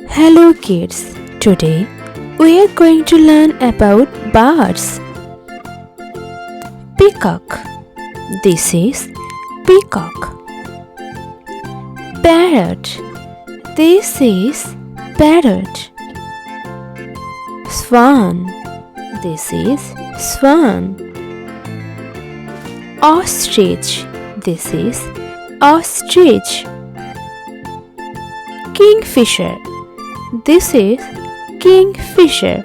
Hello kids, today we are going to learn about birds. Peacock. This is peacock. Parrot. This is parrot. Swan. This is swan. Ostrich. This is ostrich. Kingfisher. This is kingfisher.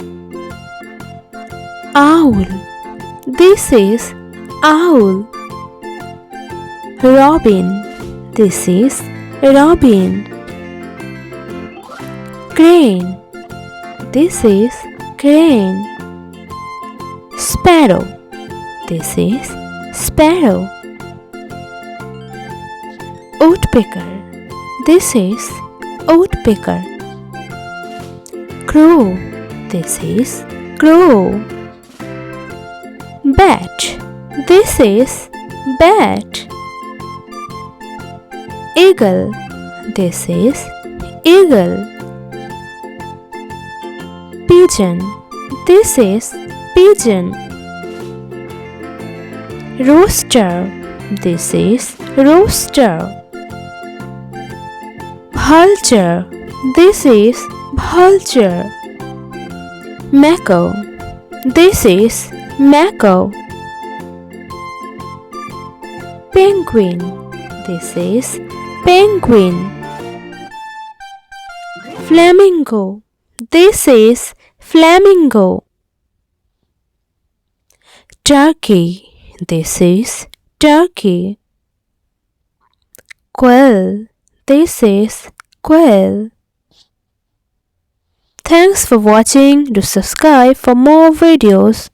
Owl. This is owl. Robin. This is robin. Crane. This is crane. Sparrow. This is sparrow. Woodpecker. This is woodpecker. Crow. This is crow. Bat. This is bat. Eagle. This is eagle. Pigeon. This is pigeon. Rooster. This is rooster. Vulture. This is vulture. Macaw. This is macaw. Penguin. This is penguin. Flamingo. This is flamingo. Turkey. This is turkey. Quail. This is quail. Thanks for watching. Do subscribe for more videos.